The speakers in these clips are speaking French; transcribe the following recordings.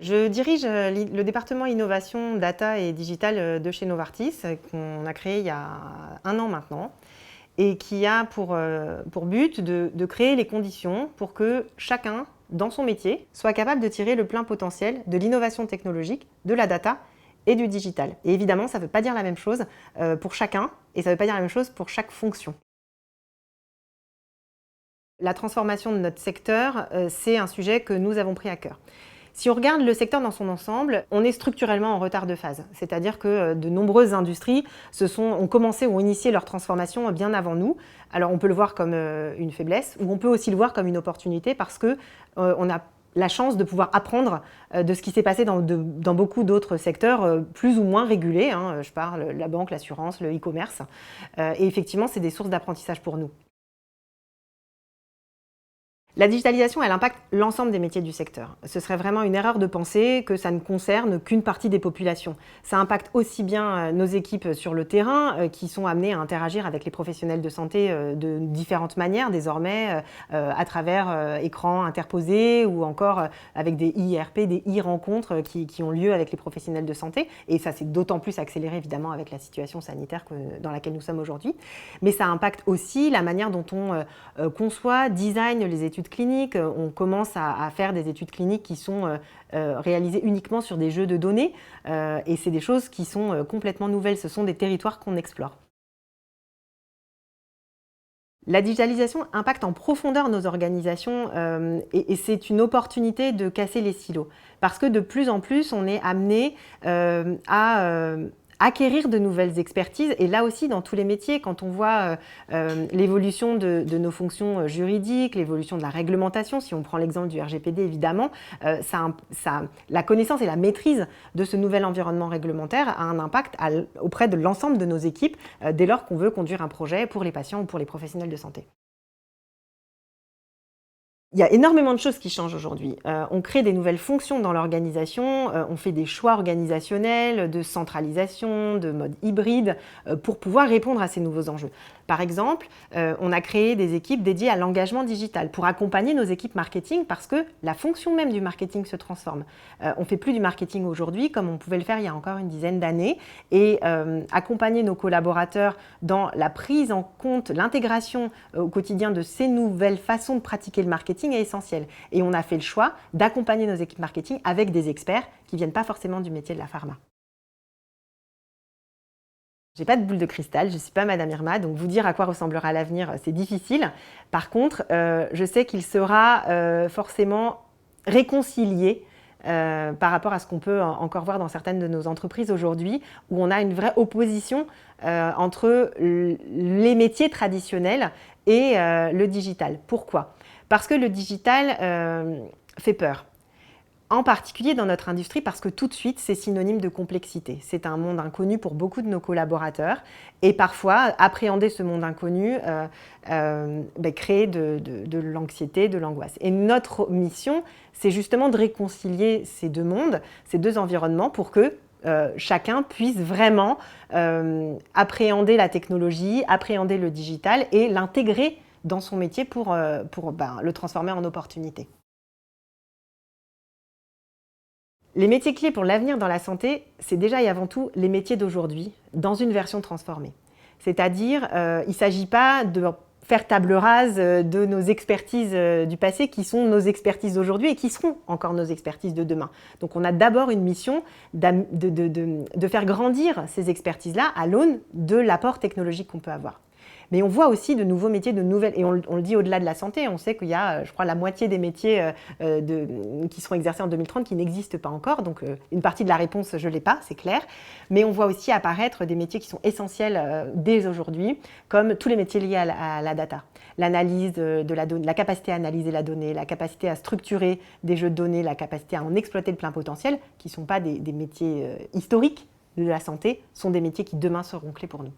Je dirige le département innovation, data et digital de chez Novartis, qu'on a créé il y a 1 an maintenant, et qui a pour but de créer les conditions pour que chacun, dans son métier, soit capable de tirer le plein potentiel de l'innovation technologique, de la data et du digital. Et évidemment, ça ne veut pas dire la même chose pour chacun, et ça ne veut pas dire la même chose pour chaque fonction. La transformation de notre secteur, c'est un sujet que nous avons pris à cœur. Si on regarde le secteur dans son ensemble, on est structurellement en retard de phase. C'est-à-dire que de nombreuses industries ont commencé ou ont initié leur transformation bien avant nous. Alors on peut le voir comme une faiblesse, ou on peut aussi le voir comme une opportunité parce qu'on a la chance de pouvoir apprendre de ce qui s'est passé dans beaucoup d'autres secteurs plus ou moins régulés. Je parle la banque, l'assurance, le e-commerce. Et effectivement, c'est des sources d'apprentissage pour nous. La digitalisation, elle impacte l'ensemble des métiers du secteur. Ce serait vraiment une erreur de penser que ça ne concerne qu'une partie des populations. Ça impacte aussi bien nos équipes sur le terrain qui sont amenées à interagir avec les professionnels de santé de différentes manières désormais, à travers écrans interposés ou encore avec des IRP, des e-rencontres qui ont lieu avec les professionnels de santé. Et ça s'est d'autant plus accéléré évidemment avec la situation sanitaire dans laquelle nous sommes aujourd'hui. Mais ça impacte aussi la manière dont on conçoit, design les études cliniques. On commence à faire des études cliniques qui sont réalisées uniquement sur des jeux de données et c'est des choses qui sont complètement nouvelles. Ce sont des territoires qu'on explore. La digitalisation impacte en profondeur nos organisations et c'est une opportunité de casser les silos. Parce que de plus en plus, on est amené à acquérir de nouvelles expertises. Et là aussi, dans tous les métiers, quand on voit l'évolution de nos fonctions juridiques, l'évolution de la réglementation, si on prend l'exemple du RGPD évidemment, la connaissance et la maîtrise de ce nouvel environnement réglementaire a un impact auprès de l'ensemble de nos équipes dès lors qu'on veut conduire un projet pour les patients ou pour les professionnels de santé. Il y a énormément de choses qui changent aujourd'hui. On crée des nouvelles fonctions dans l'organisation, on fait des choix organisationnels, de centralisation, de mode hybride, pour pouvoir répondre à ces nouveaux enjeux. Par exemple, on a créé des équipes dédiées à l'engagement digital pour accompagner nos équipes marketing parce que la fonction même du marketing se transforme. On ne fait plus du marketing aujourd'hui comme on pouvait le faire il y a encore une dizaine d'années et accompagner nos collaborateurs dans la prise en compte, l'intégration au quotidien de ces nouvelles façons de pratiquer le marketing est essentiel. Et on a fait le choix d'accompagner nos équipes marketing avec des experts qui ne viennent pas forcément du métier de la pharma. J'ai pas de boule de cristal, je ne suis pas Madame Irma, donc vous dire à quoi ressemblera l'avenir, c'est difficile. Par contre, je sais qu'il sera forcément réconcilié par rapport à ce qu'on peut encore voir dans certaines de nos entreprises aujourd'hui, où on a une vraie opposition entre les métiers traditionnels et le digital. Pourquoi ? Parce que le digital fait peur. En particulier dans notre industrie parce que tout de suite, c'est synonyme de complexité. C'est un monde inconnu pour beaucoup de nos collaborateurs et parfois, appréhender ce monde inconnu crée de l'anxiété, de l'angoisse. Et notre mission, c'est justement de réconcilier ces deux mondes, ces deux environnements pour que chacun puisse vraiment appréhender la technologie, appréhender le digital et l'intégrer dans son métier pour le transformer en opportunité. Les métiers clés pour l'avenir dans la santé, c'est déjà et avant tout les métiers d'aujourd'hui, dans une version transformée. C'est-à-dire, il ne s'agit pas de faire table rase de nos expertises du passé qui sont nos expertises d'aujourd'hui et qui seront encore nos expertises de demain. Donc on a d'abord une mission de faire grandir ces expertises-là à l'aune de l'apport technologique qu'on peut avoir. Mais on voit aussi de nouveaux métiers, et on le dit au-delà de la santé, on sait qu'il y a, je crois, la moitié des métiers qui seront exercés en 2030 qui n'existent pas encore. Donc une partie de la réponse, je ne l'ai pas, c'est clair. Mais on voit aussi apparaître des métiers qui sont essentiels dès aujourd'hui, comme tous les métiers liés à la data. L'analyse de la donnée, la capacité à analyser la donnée, la capacité à structurer des jeux de données, la capacité à en exploiter le plein potentiel, qui ne sont pas des métiers historiques de la santé, sont des métiers qui demain seront clés pour nous.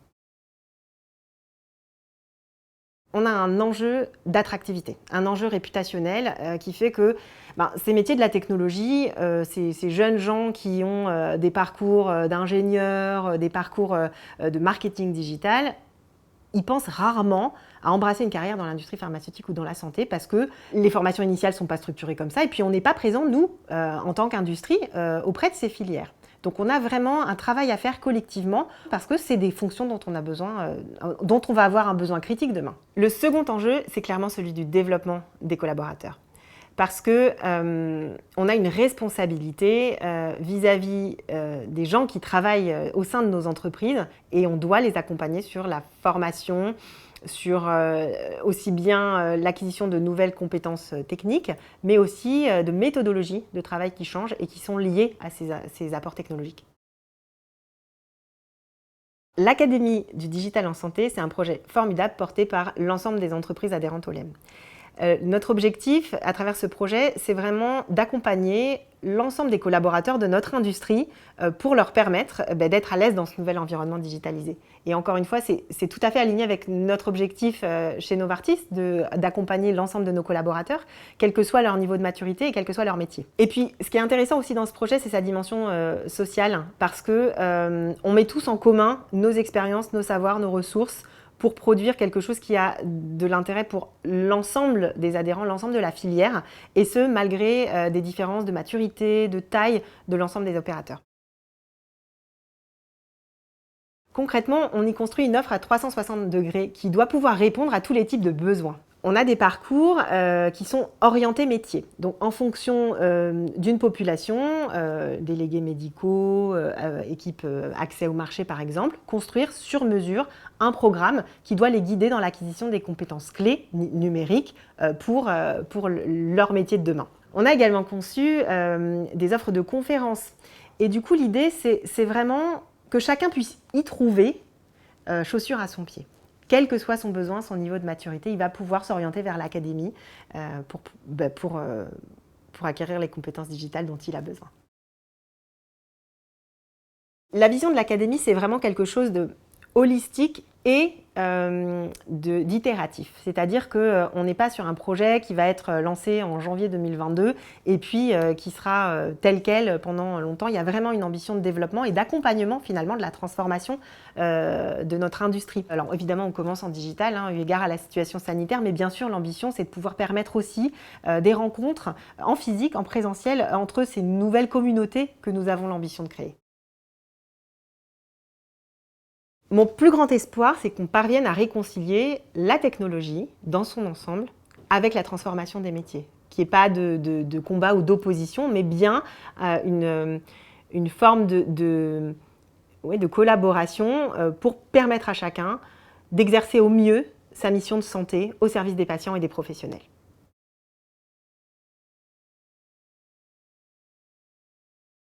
On a un enjeu d'attractivité, un enjeu réputationnel qui fait que ces métiers de la technologie, ces jeunes gens qui ont des parcours d'ingénieurs, des parcours de marketing digital, ils pensent rarement à embrasser une carrière dans l'industrie pharmaceutique ou dans la santé parce que les formations initiales ne sont pas structurées comme ça et puis on n'est pas présent, nous, en tant qu'industrie, auprès de ces filières. Donc on a vraiment un travail à faire collectivement parce que c'est des fonctions dont on a besoin, dont on va avoir un besoin critique demain. Le second enjeu, c'est clairement celui du développement des collaborateurs. Parce que on a une responsabilité vis-à-vis des gens qui travaillent au sein de nos entreprises et on doit les accompagner sur la formation, sur aussi bien l'acquisition de nouvelles compétences techniques, mais aussi de méthodologies de travail qui changent et qui sont liées à ces apports technologiques. L'Académie du digital en santé, c'est un projet formidable porté par l'ensemble des entreprises adhérentes au LEM. Notre objectif, à travers ce projet, c'est vraiment d'accompagner l'ensemble des collaborateurs de notre industrie pour leur permettre d'être à l'aise dans ce nouvel environnement digitalisé. Et encore une fois, c'est tout à fait aligné avec notre objectif chez Novartis d'accompagner l'ensemble de nos collaborateurs, quel que soit leur niveau de maturité et quel que soit leur métier. Et puis, ce qui est intéressant aussi dans ce projet, c'est sa dimension sociale, parce qu'on met tous en commun nos expériences, nos savoirs, nos ressources, pour produire quelque chose qui a de l'intérêt pour l'ensemble des adhérents, l'ensemble de la filière, et ce, malgré des différences de maturité, de taille de l'ensemble des opérateurs. Concrètement, on y construit une offre à 360 degrés qui doit pouvoir répondre à tous les types de besoins. On a des parcours qui sont orientés métiers. Donc en fonction d'une population, délégués médicaux, équipe accès au marché par exemple, construire sur mesure un programme qui doit les guider dans l'acquisition des compétences clés numériques pour leur métier de demain. On a également conçu des offres de conférences. Et du coup, l'idée, c'est vraiment que chacun puisse y trouver chaussure à son pied. Quel que soit son besoin, son niveau de maturité, il va pouvoir s'orienter vers l'académie pour acquérir les compétences digitales dont il a besoin. La vision de l'académie, c'est vraiment quelque chose de holistique et d'itératif. C'est-à-dire qu'on n'est pas sur un projet qui va être lancé en janvier 2022 et puis qui sera tel quel pendant longtemps. Il y a vraiment une ambition de développement et d'accompagnement finalement de la transformation de notre industrie. Alors évidemment, on commence en digital, eu égard à la situation sanitaire, mais bien sûr, l'ambition, c'est de pouvoir permettre aussi des rencontres en physique, en présentiel, entre ces nouvelles communautés que nous avons l'ambition de créer. Mon plus grand espoir, c'est qu'on parvienne à réconcilier la technologie dans son ensemble avec la transformation des métiers, qu'il n'y ait pas de combat ou d'opposition, mais bien une forme de collaboration pour permettre à chacun d'exercer au mieux sa mission de santé au service des patients et des professionnels.